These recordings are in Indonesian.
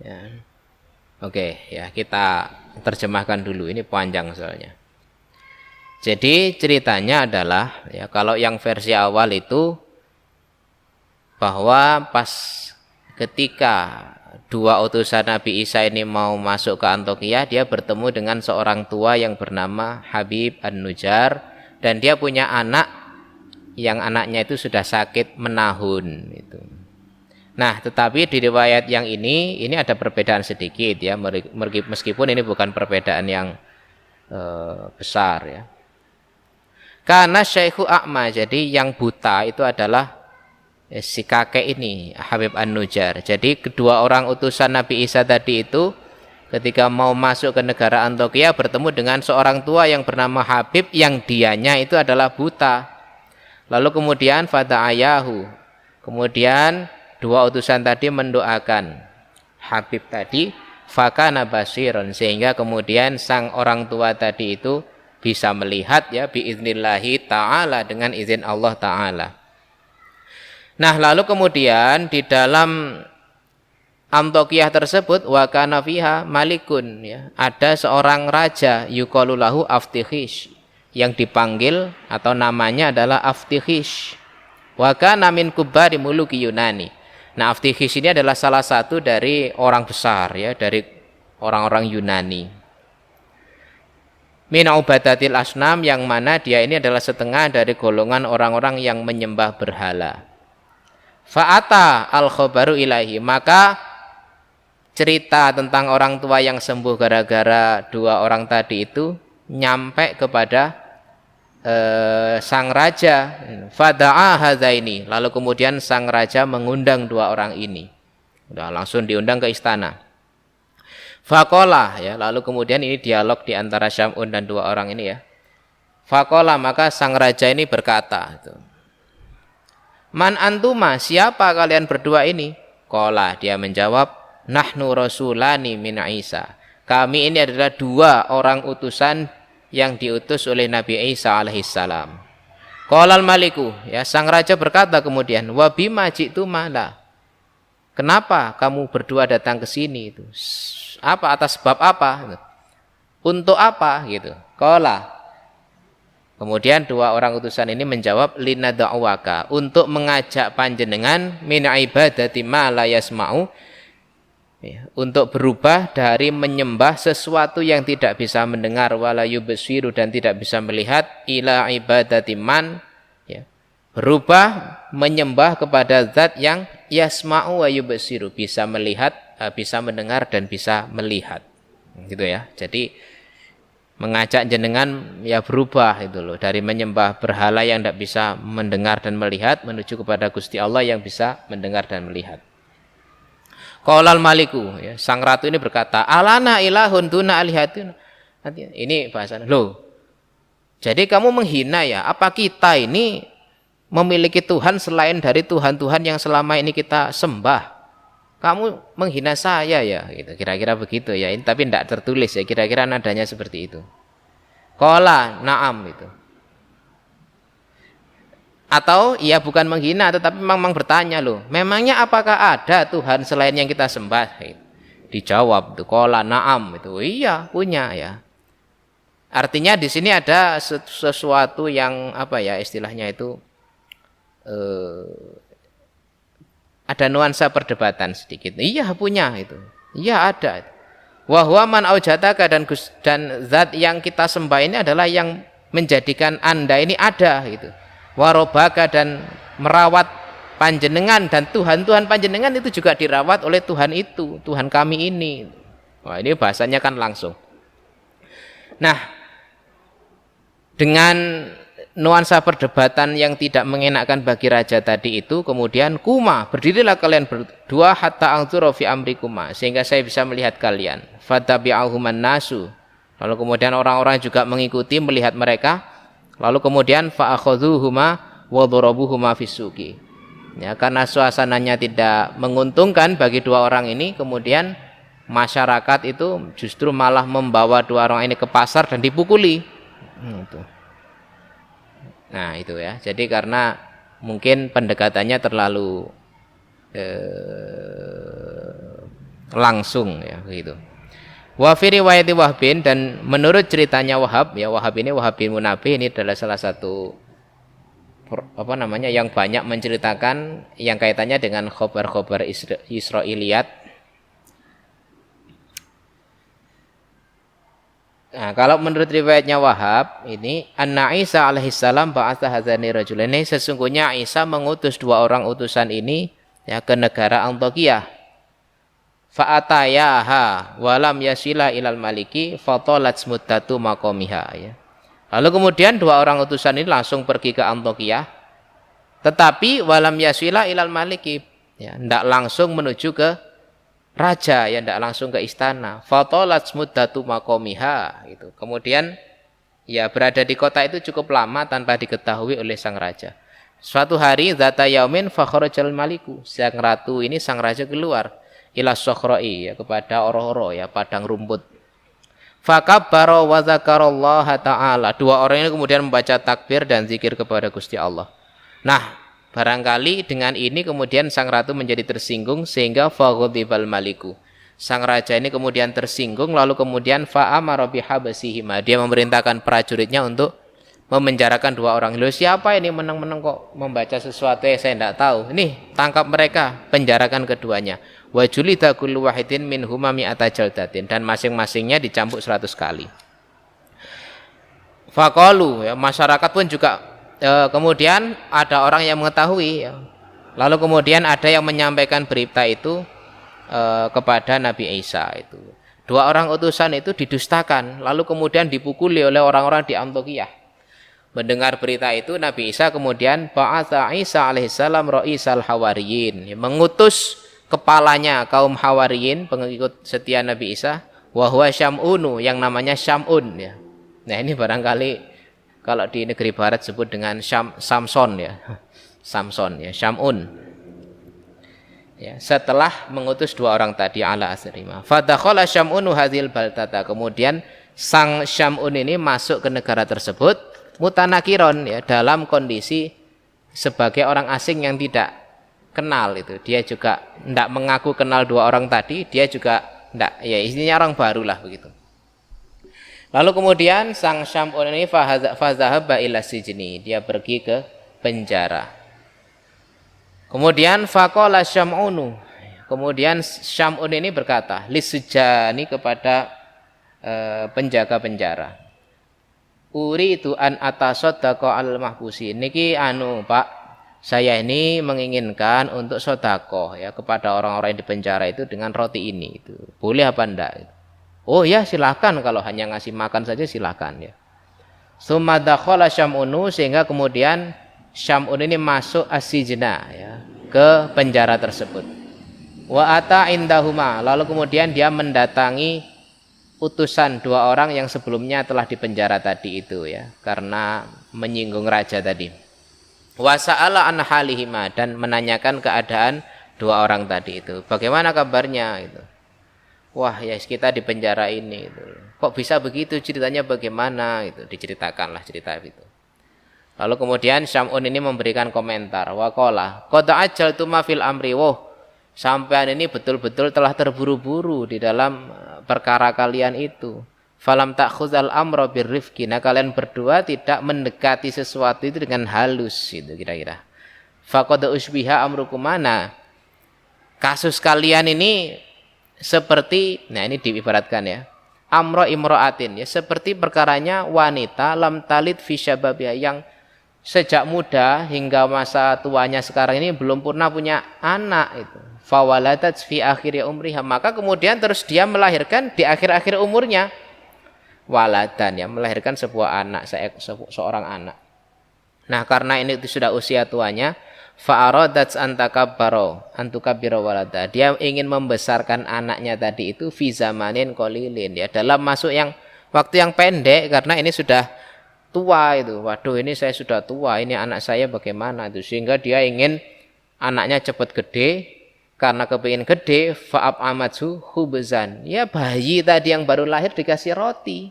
Ya. Oke, ya kita terjemahkan dulu. Ini panjang soalnya. Jadi ceritanya adalah ya kalau yang versi awal itu bahwa pas ketika dua utusan Nabi Isa ini mau masuk ke Antioquia, dia bertemu dengan seorang tua yang bernama Habib An-Nujar dan dia punya anak yang anaknya itu sudah sakit menahun itu. Nah, tetapi di riwayat yang ini ada perbedaan sedikit ya, meskipun ini bukan perbedaan yang besar ya. Karena Syekhu A'ma, jadi yang buta itu adalah si kakek ini, Habib An-Nujar. Jadi kedua orang utusan Nabi Isa tadi itu ketika mau masuk ke negara Antioquia bertemu dengan seorang tua yang bernama Habib yang dianya itu adalah buta. Lalu kemudian fada'ayahu. Kemudian dua utusan tadi mendoakan Habib tadi fakana basiron, sehingga kemudian sang orang tua tadi itu bisa melihat ya biiznillahi ta'ala, dengan izin Allah Ta'ala. Nah, lalu kemudian di dalam Antioquia tersebut wa kana fiha malikun ya, ada seorang raja yuqalu lahu Aftikhish yang dipanggil atau namanya adalah Aftikhish. Wa kana min kubari muluki Yunani. Nah, Aftikhish ini adalah salah satu dari orang besar ya, dari orang-orang Yunani. Min ubadatil asnam, yang mana dia ini adalah setengah dari golongan orang-orang yang menyembah berhala. Fa'ata al-khobaru ilahi, maka cerita tentang orang tua yang sembuh gara-gara dua orang tadi itu nyampe kepada sang raja. Fada'a hadzaini, lalu kemudian sang raja mengundang dua orang ini. Udah langsung diundang ke istana. Faqala ya, lalu kemudian ini dialog di antara Syam'un dan dua orang ini ya. Faqala, maka sang raja ini berkata, Man antuma, siapa kalian berdua ini? Qala, dia menjawab, nahnu rasulani min Isa. Kami ini adalah dua orang utusan yang diutus oleh Nabi Isa alaihissalam. Qala al-maliku, ya, sang raja berkata kemudian, wa bima ji'tuma la. Kenapa kamu berdua datang ke sini itu? Apa, atas sebab apa? Untuk apa gitu? Qala. Kemudian dua orang utusan ini menjawab lina da'waka, untuk mengajak panjenengan min ibadati ma la yasma'u, ya, untuk berubah dari menyembah sesuatu yang tidak bisa mendengar wala yubsiru, dan tidak bisa melihat, ila ibadati man, ya, berubah menyembah kepada zat yang yasma'u wa yubsiru, bisa melihat, bisa mendengar dan bisa melihat. Gitu ya. Jadi mengajak jenengan ya berubah itu loh, dari menyembah berhala yang tidak bisa mendengar dan melihat menuju kepada Gusti Allah yang bisa mendengar dan melihat. Qaulal maliku, ya, sang ratu ini berkata, alana ilahun duna alihatun. Ini bahasanya, loh, jadi kamu menghina ya, apa kita ini memiliki Tuhan selain dari Tuhan-Tuhan yang selama ini kita sembah? Kamu menghina saya ya, gitu. Kira-kira begitu ya. Ini tapi tidak tertulis ya, kira-kira nadanya seperti itu. Qala na'am itu. Atau ia bukan menghina, tetapi memang bertanya, loh, memangnya apakah ada Tuhan selain yang kita sembah? Gitu. Dijawab tuh, qala na'am itu. Iya, punya ya. Artinya di sini ada sesuatu yang apa ya istilahnya itu, ada nuansa perdebatan sedikit. Iya, punya itu. Iya, ada. Wa huwa man aujataka, dan zat yang kita sembah ini adalah yang menjadikan Anda ini ada gitu. Wa robaka, dan merawat panjenengan, dan Tuhan-Tuhan panjenengan itu juga dirawat oleh Tuhan itu, Tuhan kami ini. Wah, ini bahasanya kan langsung. Nah, dengan nuansa perdebatan yang tidak mengenakkan bagi raja tadi itu, kemudian kuma, berdirilah kalian berdua hatta anzura fi amrikuma, sehingga saya bisa melihat kalian. Fatabi'ahuman nasu, lalu kemudian orang-orang juga mengikuti melihat mereka. Lalu kemudian fa'akhadhuhuma wa darabuhuma fisuqi. Ya, karena suasananya tidak menguntungkan bagi dua orang ini, kemudian masyarakat itu justru malah membawa dua orang ini ke pasar dan dipukuli. Nah itu ya, jadi karena mungkin pendekatannya terlalu langsung ya begitu. Wa fi riwayati Wahbin, dan menurut ceritanya Wahab ya, Wahab ini Wahab bin Munabbih ini adalah salah satu yang banyak menceritakan yang kaitannya dengan khobar-khobar Israiliyat. Nah, kalau menurut riwayatnya Wahab ini, anna Isa alaihissalam ba'atha hadzani rajulaini, sesungguhnya Isa mengutus dua orang utusan ini ya ke negara Antiokhia. Fa'atayaha walam yasila ilal maliki fatalat muddatu maqamiha ya. Lalu kemudian dua orang utusan ini langsung pergi ke Antiokhia, tetapi walam yasila ilal maliki ya, tidak langsung menuju ke raja ya, tidak langsung ke istana. Fatalat muddatu maqamiha gitu. Kemudian ya berada di kota itu cukup lama tanpa diketahui oleh sang raja. Suatu hari zata yaumin fakharajal maliku, sang ratu ini, sang raja keluar ila sokhra'i ya, kepada oro-oro ya, padang rumput. Fakabbara wa dzakarallaha ta'ala, dua orang ini kemudian membaca takbir dan zikir kepada Gusti Allah. Nah, barangkali dengan ini kemudian sang ratu menjadi tersinggung sehingga faghadibal maliku, sang raja ini kemudian tersinggung, lalu kemudian fa'amara bihabasihima, dia memerintahkan prajuritnya untuk memenjarakan dua orang. Loh, siapa ini meneng-meneng kok membaca sesuatu yang saya tidak tahu, ini tangkap mereka, penjarakan keduanya. Wa julida kullu wahidin minhuma mi'ata jaldatin, dan masing-masingnya dicambuk 100 kali. Faqalu ya, masyarakat pun juga kemudian ada orang yang mengetahui ya. Lalu kemudian ada yang menyampaikan berita itu kepada Nabi Isa itu. Dua orang utusan itu didustakan, lalu kemudian dipukuli oleh orang-orang di Antiokhia. Mendengar berita itu, Nabi Isa kemudian ba'atha Isa alaihissalam ra'isal hawariyin, mengutus kepalanya kaum Hawariyin, pengikut setia Nabi Isa, wa huwa Syam'unu, yang namanya Syam'un ya. Nah, ini barangkali kalau di negeri barat sebut dengan Samson ya. Samson ya, Syam'un. Ya, setelah mengutus dua orang tadi ala asrima. Fadakhala Syam'unu hadzal baltata, kemudian sang Syam'un ini masuk ke negara tersebut mutanakiron ya, dalam kondisi sebagai orang asing yang tidak kenal itu. Dia juga tidak mengaku kenal dua orang tadi, dia juga tidak, ya istilahnya orang baru lah begitu. Lalu kemudian sang Syam'un ini fazahaba ila sijni, dia pergi ke penjara. Kemudian faqala Syam'unu, kemudian Syam'un ini berkata lisujani, kepada penjaga penjara, uridu an atasaddaqa al mahbusi, niki Pak, saya ini menginginkan untuk sedekah ya kepada orang-orang yang di penjara itu dengan roti ini, itu boleh apa enggak? Oh ya silakan, kalau hanya ngasih makan saja silakan ya. Summa dakhala Syam'unu, sehingga kemudian Syam'un ini masuk asijna ya, ke penjara tersebut. Wa ata indahuma, lalu kemudian dia mendatangi utusan dua orang yang sebelumnya telah dipenjara tadi itu ya, karena menyinggung raja tadi. Wa sa'ala an halihima, dan menanyakan keadaan dua orang tadi itu, bagaimana kabarnya itu. Wah ya, kita di penjara ini itu, kok bisa begitu, ceritanya bagaimana itu, diceritakanlah cerita itu. Lalu kemudian Syam'un ini memberikan komentar, wa qala qad ajaltu ma fil amri, wah sampean ini betul-betul telah terburu-buru di dalam perkara kalian itu. Falam ta'khuzal amra birrifqi, nah kalian berdua tidak mendekati sesuatu itu dengan halus itu kira-kira. Faqad usbiha amrukum, mana kasus kalian ini seperti, nah ini diibaratkan ya, amro imro'atin ya, seperti perkaranya wanita lam talid fi syababiha, yang sejak muda hingga masa tuanya sekarang ini belum pernah punya anak itu. Fawaladat fi akhiri umriha, maka kemudian terus dia melahirkan di akhir-akhir umurnya. Waladan ya, melahirkan sebuah anak, seorang anak. Nah, karena ini itu sudah usia tuanya, fa'aradat antukabbaro walada, dia ingin membesarkan anaknya tadi itu fi zamanin qalilin ya, dalam waktu yang pendek, karena ini sudah tua itu. Waduh, ini saya sudah tua, ini anak saya bagaimana itu, sehingga dia ingin anaknya cepat gede. Karena kepingin gede, fa'ab amadhu khubzan, ya bayi tadi yang baru lahir dikasih roti.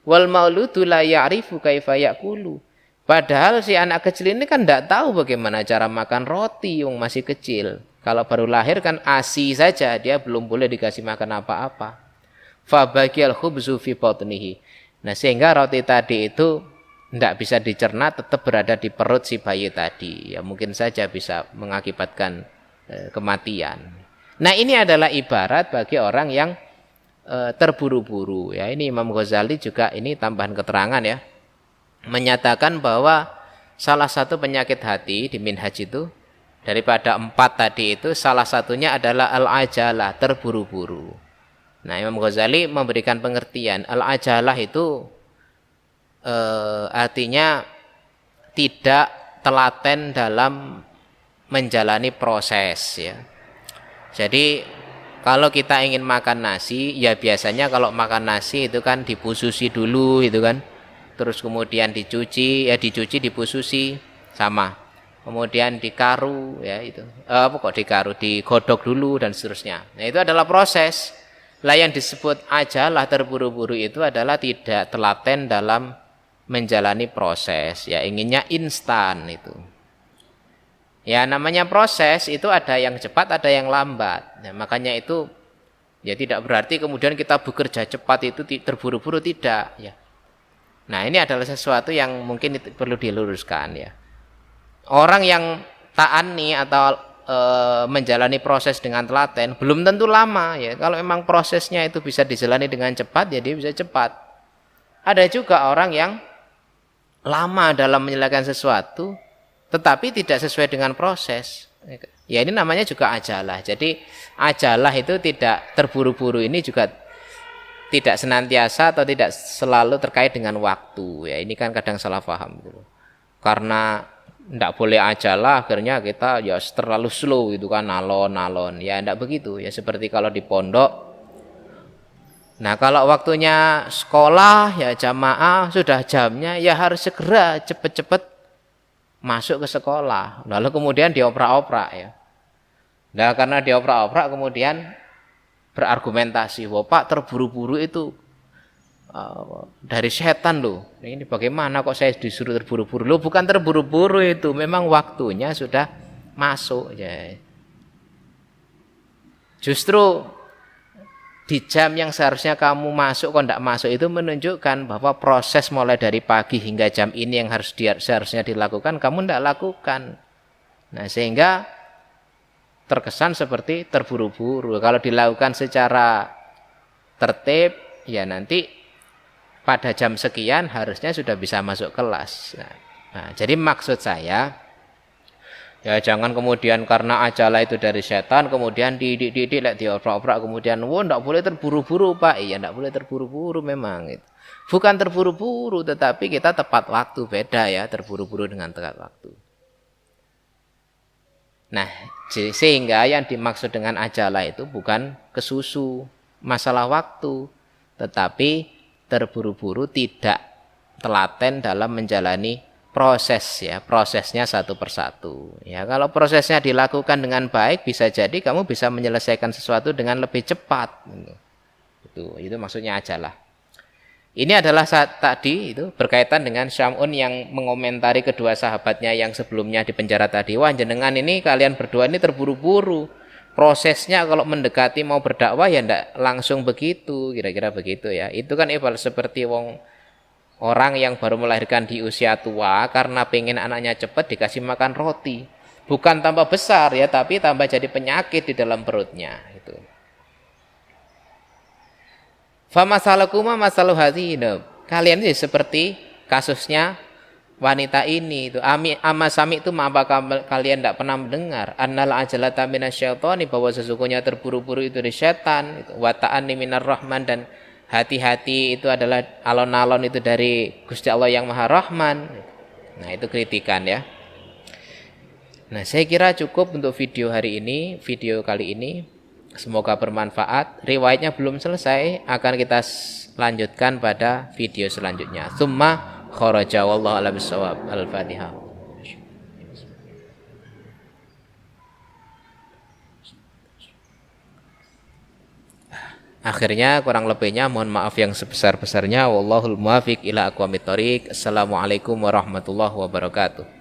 Wal mauludu la ya'rifu kaifa ya'kulu, padahal si anak kecil ini kan tidak tahu bagaimana cara makan roti yang masih kecil. Kalau baru lahir kan ASI saja, dia belum boleh dikasih makan apa-apa. Fa baqial khubzu fi batnihi. Nah, sehingga roti tadi itu tidak bisa dicerna, tetap berada di perut si bayi tadi. Ya mungkin saja bisa mengakibatkan kematian. Nah, ini adalah ibarat bagi orang yang terburu-buru. Ya, ini Imam Ghazali juga ini tambahan keterangan ya, menyatakan bahwa salah satu penyakit hati di Minhaj itu daripada 4 tadi itu salah satunya adalah al-ajalah, terburu-buru. Nah, Imam Ghazali memberikan pengertian al-ajalah itu artinya tidak telaten dalam menjalani proses ya. Jadi kalau kita ingin makan nasi, ya biasanya kalau makan nasi itu kan dipususi dulu itu kan. Terus kemudian dicuci, dipususi sama. Kemudian dikaru ya itu. Digodok dulu dan seterusnya. Nah, itu adalah proses. Lah yang disebut ajalah terburu-buru itu adalah tidak telaten dalam menjalani proses. Ya inginnya instan itu. Ya namanya proses itu ada yang cepat, ada yang lambat. Nah, makanya itu ya tidak berarti kemudian kita bekerja cepat itu terburu-buru, tidak ya. Nah, ini adalah sesuatu yang mungkin itu perlu diluruskan ya. Orang yang ta'ani atau menjalani proses dengan telaten belum tentu lama ya. Kalau memang prosesnya itu bisa dijalani dengan cepat ya dia bisa cepat. Ada juga orang yang lama dalam menyelesaikan sesuatu tetapi tidak sesuai dengan proses. Ya ini namanya juga ajalah. Jadi ajalah itu tidak terburu-buru ini juga tidak senantiasa atau tidak selalu terkait dengan waktu. Ya ini kan kadang salah paham gitu. Karena tidak boleh ajalah akhirnya kita ya terlalu slow itu kan, alon-alon. Ya tidak begitu. Ya seperti kalau di pondok. Nah kalau waktunya sekolah ya jamaah sudah jamnya ya harus segera cepet-cepet masuk ke sekolah. Lalu kemudian dioprak-oprak ya. Nah karena dioprak-oprak kemudian berargumentasi, wah Pak terburu-buru itu dari setan loh. Ini bagaimana kok saya disuruh terburu-buru? Loh bukan terburu-buru itu, memang waktunya sudah masuk ya. Justru di jam yang seharusnya kamu masuk kok tidak masuk itu menunjukkan bahwa proses mulai dari pagi hingga jam ini yang seharusnya dilakukan kamu tidak lakukan. Nah sehingga terkesan seperti terburu-buru. Kalau dilakukan secara tertib ya nanti pada jam sekian harusnya sudah bisa masuk kelas. Nah, jadi maksud saya ya jangan kemudian karena ajalah itu dari setan kemudian dioprak-oprak kemudian enggak boleh terburu-buru Pak. Iya enggak boleh terburu-buru memang itu. Bukan terburu-buru tetapi kita tepat waktu, beda ya terburu-buru dengan tepat waktu. Nah, sehingga yang dimaksud dengan ajalah itu bukan kesusu masalah waktu, tetapi terburu-buru tidak telaten dalam menjalani proses ya, prosesnya satu persatu. Ya, kalau prosesnya dilakukan dengan baik bisa jadi kamu bisa menyelesaikan sesuatu dengan lebih cepat. Itu maksudnya ajalah. Ini adalah tadi itu berkaitan dengan Syam'un yang mengomentari kedua sahabatnya yang sebelumnya di penjara tadi. Wah, jenengan ini kalian berdua ini terburu-buru. Prosesnya kalau mendekati mau berdakwah ya ndak langsung begitu, kira-kira begitu ya. Itu kan seperti orang yang baru melahirkan di usia tua karena pengen anaknya cepat dikasih makan roti. Bukan tambah besar ya, tapi tambah jadi penyakit di dalam perutnya itu. Fa masalakuma masalu hadhina. Kalian ini seperti kasusnya wanita ini itu. Amasami itu apakah kalian tidak pernah mendengar annal ajalata minasyaitani, bahwa sesungguhnya terburu-buru itu dari setan, itu wa ta'anni minar rahman, dan hati-hati itu adalah alon-alon itu dari Gusti Allah yang Maha Rahman. Nah, itu kritikan ya. Nah, saya kira cukup untuk video kali ini. Semoga bermanfaat. Riwayatnya belum selesai, akan kita lanjutkan pada video selanjutnya. Tsumma kharaja wallahu a'lam bissawab. Al-Fatihah. Akhirnya kurang lebihnya mohon maaf yang sebesar-besarnya. Wallahul muwaffiq ila aqwamit thoriq. Assalamualaikum warahmatullahi wabarakatuh.